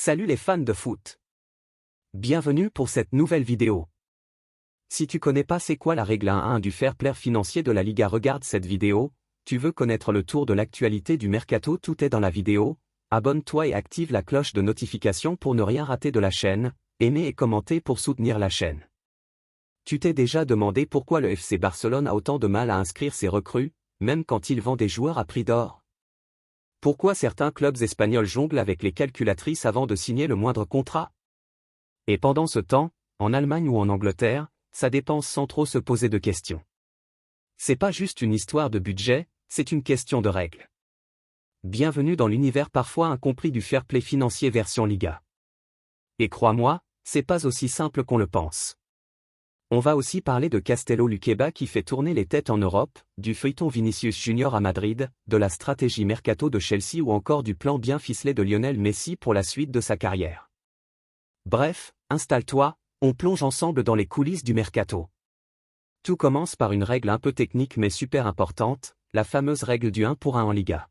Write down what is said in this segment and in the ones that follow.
Salut les fans de foot. Bienvenue pour cette nouvelle vidéo. Si tu connais pas c'est quoi la règle 1.1 du fair play financier de la Liga, regarde cette vidéo. Tu veux connaître le tour de l'actualité du mercato, tout est dans la vidéo. Abonne-toi et active la cloche de notification pour ne rien rater de la chaîne. Aimez et commentez pour soutenir la chaîne. Tu t'es déjà demandé pourquoi le FC Barcelone a autant de mal à inscrire ses recrues, même quand il vend des joueurs à prix d'or? Pourquoi certains clubs espagnols jonglent avec les calculatrices avant de signer le moindre contrat? Et pendant ce temps, en Allemagne ou en Angleterre, ça dépense sans trop se poser de questions. C'est pas juste une histoire de budget, c'est une question de règles. Bienvenue dans l'univers parfois incompris du fair play financier version Liga. Et crois-moi, c'est pas aussi simple qu'on le pense. On va aussi parler de Castello Luqueba qui fait tourner les têtes en Europe, du feuilleton Vinicius Junior à Madrid, de la stratégie mercato de Chelsea ou encore du plan bien ficelé de Lionel Messi pour la suite de sa carrière. Bref, installe-toi, on plonge ensemble dans les coulisses du mercato. Tout commence par une règle un peu technique mais super importante, la fameuse règle du 1 pour 1 en Liga.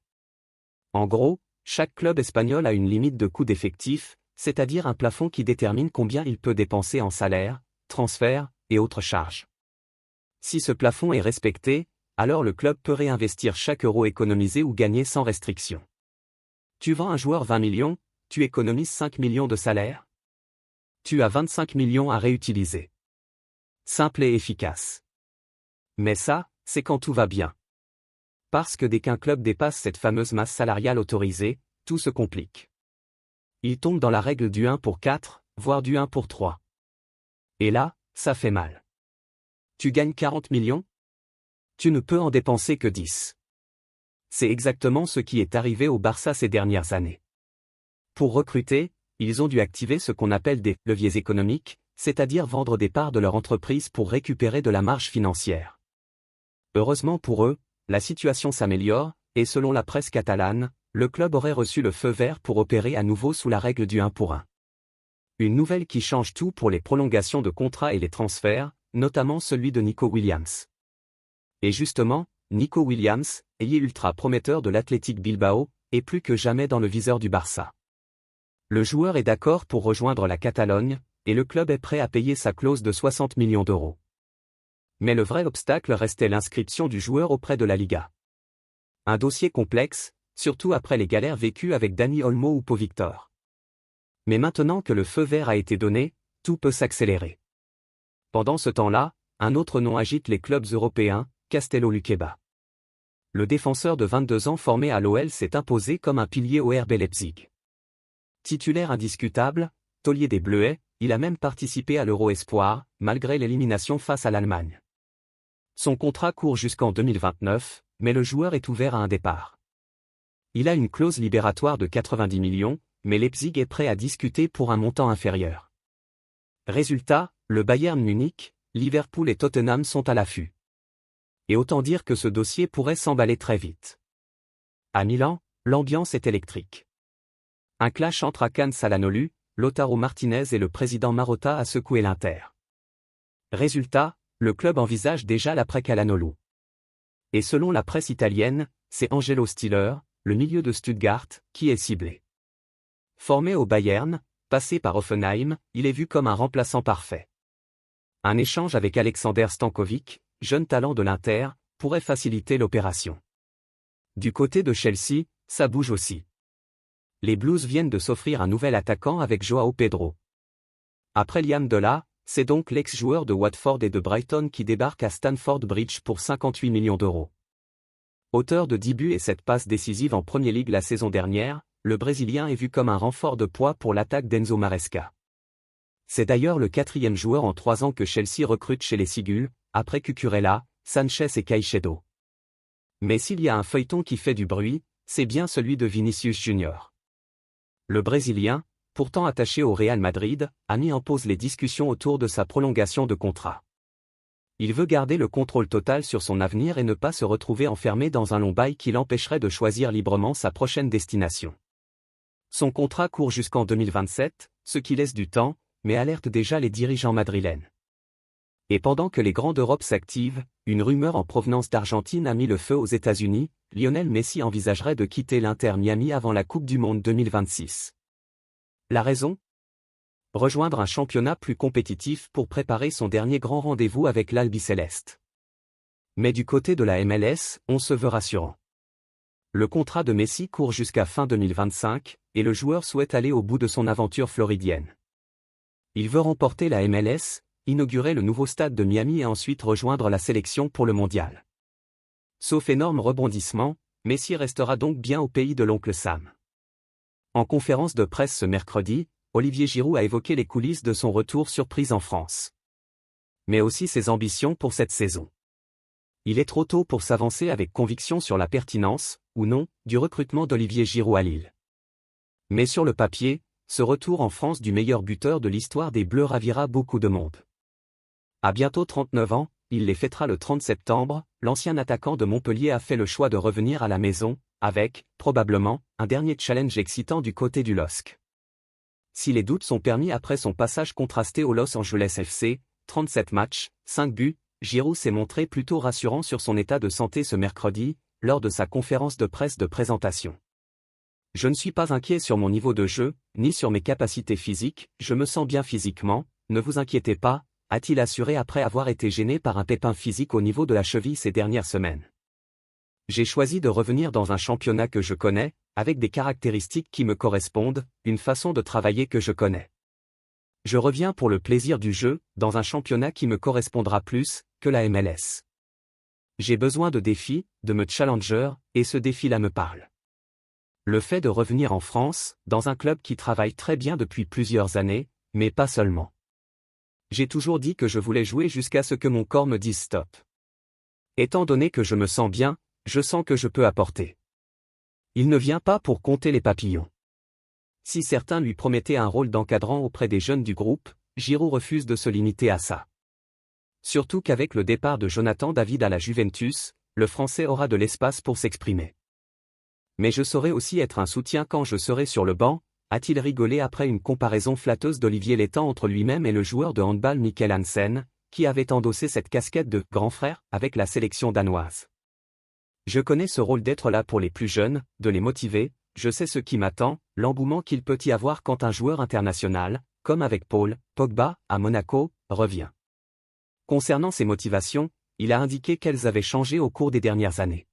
En gros, chaque club espagnol a une limite de coût d'effectif, c'est-à-dire un plafond qui détermine combien il peut dépenser en salaire, transfert et autres charges. Si ce plafond est respecté, alors le club peut réinvestir chaque euro économisé ou gagné sans restriction. Tu vends un joueur 20 millions, tu économises 5 millions de salaire. Tu as 25 millions à réutiliser. Simple et efficace. Mais ça, c'est quand tout va bien. Parce que dès qu'un club dépasse cette fameuse masse salariale autorisée, tout se complique. Il tombe dans la règle du 1 pour 4, voire du 1 pour 3. Et là, ça fait mal. Tu gagnes 40 millions? Tu ne peux en dépenser que 10. C'est exactement ce qui est arrivé au Barça ces dernières années. Pour recruter, ils ont dû activer ce qu'on appelle des leviers économiques, c'est-à-dire vendre des parts de leur entreprise pour récupérer de la marge financière. Heureusement pour eux, la situation s'améliore, et selon la presse catalane, le club aurait reçu le feu vert pour opérer à nouveau sous la règle du 1 pour 1. Une nouvelle qui change tout pour les prolongations de contrats et les transferts, notamment celui de Nico Williams. Et justement, Nico Williams, ailier ultra prometteur de l'Athletic Bilbao, est plus que jamais dans le viseur du Barça. Le joueur est d'accord pour rejoindre la Catalogne, et le club est prêt à payer sa clause de 60 millions d'euros. Mais le vrai obstacle restait l'inscription du joueur auprès de la Liga. Un dossier complexe, surtout après les galères vécues avec Dani Olmo ou Pau Victor. Mais maintenant que le feu vert a été donné, tout peut s'accélérer. Pendant ce temps-là, un autre nom agite les clubs européens, Castello Luqueba. Le défenseur de 22 ans formé à l'OL s'est imposé comme un pilier au RB Leipzig. Titulaire indiscutable, taulier des Bleuets, il a même participé à l'Euro Espoir, malgré l'élimination face à l'Allemagne. Son contrat court jusqu'en 2029, mais le joueur est ouvert à un départ. Il a une clause libératoire de 90 millions, mais Leipzig est prêt à discuter pour un montant inférieur. Résultat, le Bayern Munich, Liverpool et Tottenham sont à l'affût. Et autant dire que ce dossier pourrait s'emballer très vite. À Milan, l'ambiance est électrique. Un clash entre Hakan Çalhanoğlu, Lautaro Martinez et le président Marotta a secoué l'Inter. Résultat, le club envisage déjà l'après Çalhanoğlu. Et selon la presse italienne, c'est Angelo Stiller, le milieu de Stuttgart, qui est ciblé. Formé au Bayern, passé par Hoffenheim, il est vu comme un remplaçant parfait. Un échange avec Alexander Stankovic, jeune talent de l'Inter, pourrait faciliter l'opération. Du côté de Chelsea, ça bouge aussi. Les Blues viennent de s'offrir un nouvel attaquant avec Joao Pedro. Après Liam Delap, c'est donc l'ex-joueur de Watford et de Brighton qui débarque à Stamford Bridge pour 58 millions d'euros. Auteur de 10 buts et 7 passes décisives en Premier League la saison dernière, le Brésilien est vu comme un renfort de poids pour l'attaque d'Enzo Maresca. C'est d'ailleurs le 4e joueur en 3 ans que Chelsea recrute chez les Cigules, après Cucurella, Sanchez et Caicedo. Mais s'il y a un feuilleton qui fait du bruit, c'est bien celui de Vinicius Junior. Le Brésilien, pourtant attaché au Real Madrid, a mis en pause les discussions autour de sa prolongation de contrat. Il veut garder le contrôle total sur son avenir et ne pas se retrouver enfermé dans un long bail qui l'empêcherait de choisir librement sa prochaine destination. Son contrat court jusqu'en 2027, ce qui laisse du temps, mais alerte déjà les dirigeants madrilènes. Et pendant que les grands d'Europe s'activent, une rumeur en provenance d'Argentine a mis le feu aux États-Unis, Lionel Messi envisagerait de quitter l'Inter Miami avant la Coupe du Monde 2026. La raison? Rejoindre un championnat plus compétitif pour préparer son dernier grand rendez-vous avec l'Albiceleste. Mais du côté de la MLS, on se veut rassurant. Le contrat de Messi court jusqu'à fin 2025, et le joueur souhaite aller au bout de son aventure floridienne. Il veut remporter la MLS, inaugurer le nouveau stade de Miami et ensuite rejoindre la sélection pour le mondial. Sauf énorme rebondissement, Messi restera donc bien au pays de l'oncle Sam. En conférence de presse ce mercredi, Olivier Giroud a évoqué les coulisses de son retour surprise en France. Mais aussi ses ambitions pour cette saison. Il est trop tôt pour s'avancer avec conviction sur la pertinence, ou non, du recrutement d'Olivier Giroud à Lille. Mais sur le papier, ce retour en France du meilleur buteur de l'histoire des Bleus ravira beaucoup de monde. À bientôt 39 ans, il les fêtera le 30 septembre, l'ancien attaquant de Montpellier a fait le choix de revenir à la maison, avec, probablement, un dernier challenge excitant du côté du LOSC. Si les doutes sont permis après son passage contrasté au Los Angeles FC, 37 matchs, 5 buts, Giroud s'est montré plutôt rassurant sur son état de santé ce mercredi, lors de sa conférence de presse de présentation. Je ne suis pas inquiet sur mon niveau de jeu, ni sur mes capacités physiques, je me sens bien physiquement, ne vous inquiétez pas, a-t-il assuré après avoir été gêné par un pépin physique au niveau de la cheville ces dernières semaines. J'ai choisi de revenir dans un championnat que je connais, avec des caractéristiques qui me correspondent, une façon de travailler que je connais. Je reviens pour le plaisir du jeu, dans un championnat qui me correspondra plus que la MLS. J'ai besoin de défis, de me challenger, et ce défi-là me parle. Le fait de revenir en France, dans un club qui travaille très bien depuis plusieurs années, mais pas seulement. J'ai toujours dit que je voulais jouer jusqu'à ce que mon corps me dise stop. Étant donné que je me sens bien, je sens que je peux apporter. Il ne vient pas pour compter les papillons. Si certains lui promettaient un rôle d'encadrant auprès des jeunes du groupe, Giroud refuse de se limiter à ça. Surtout qu'avec le départ de Jonathan David à la Juventus, le Français aura de l'espace pour s'exprimer. Mais je saurai aussi être un soutien quand je serai sur le banc, a-t-il rigolé après une comparaison flatteuse d'Olivier Létang entre lui-même et le joueur de handball Mikkel Hansen, qui avait endossé cette casquette de « grand frère » avec la sélection danoise. Je connais ce rôle d'être là pour les plus jeunes, de les motiver, je sais ce qui m'attend, l'engouement qu'il peut y avoir quand un joueur international, comme avec Paul Pogba, à Monaco, revient. Concernant ses motivations, il a indiqué qu'elles avaient changé au cours des dernières années.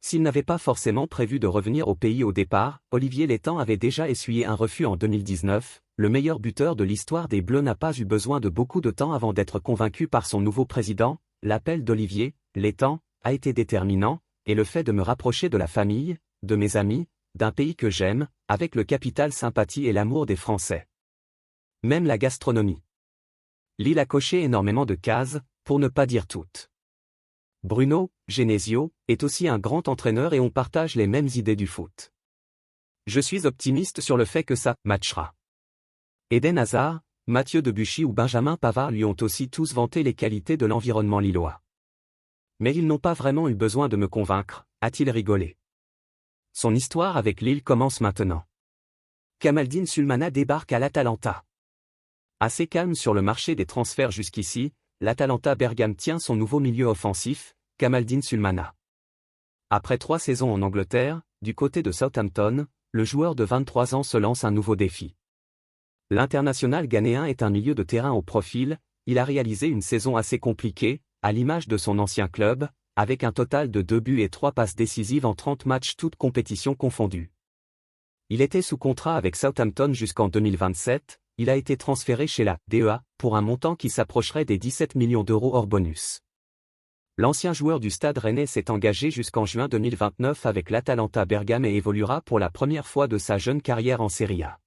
S'il n'avait pas forcément prévu de revenir au pays au départ, Olivier Létang avait déjà essuyé un refus en 2019, le meilleur buteur de l'histoire des Bleus n'a pas eu besoin de beaucoup de temps avant d'être convaincu par son nouveau président, l'appel d'Olivier Létang a été déterminant, et le fait de me rapprocher de la famille, de mes amis, d'un pays que j'aime, avec le capital sympathie et l'amour des Français. Même la gastronomie. Lille a coché énormément de cases, pour ne pas dire toutes. Bruno Genesio est aussi un grand entraîneur et on partage les mêmes idées du foot. Je suis optimiste sur le fait que ça matchera. Eden Hazard, Mathieu Debuchy ou Benjamin Pavard lui ont aussi tous vanté les qualités de l'environnement lillois. Mais ils n'ont pas vraiment eu besoin de me convaincre, a-t-il rigolé. Son histoire avec Lille commence maintenant. Kamaldine Sulmana débarque à l'Atalanta. Assez calme sur le marché des transferts jusqu'ici, l'Atalanta Bergame tient son nouveau milieu offensif, Kamaldine Sulmana. Après 3 saisons en Angleterre, du côté de Southampton, le joueur de 23 ans se lance un nouveau défi. L'international ghanéen est un milieu de terrain au profil, il a réalisé une saison assez compliquée, à l'image de son ancien club, avec un total de 2 buts et 3 passes décisives en 30 matchs toutes compétitions confondues. Il était sous contrat avec Southampton jusqu'en 2027, il a été transféré chez la DEA pour un montant qui s'approcherait des 17 millions d'euros hors bonus. L'ancien joueur du Stade Rennais s'est engagé jusqu'en juin 2029 avec l'Atalanta Bergame et évoluera pour la première fois de sa jeune carrière en Serie A.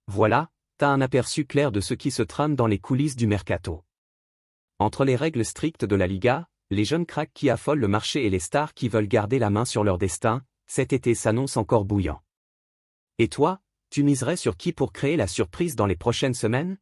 Voilà, t'as un aperçu clair de ce qui se trame dans les coulisses du mercato. Entre les règles strictes de la Liga, les jeunes cracks qui affolent le marché et les stars qui veulent garder la main sur leur destin, cet été s'annonce encore bouillant. Et toi, tu miserais sur qui pour créer la surprise dans les prochaines semaines ?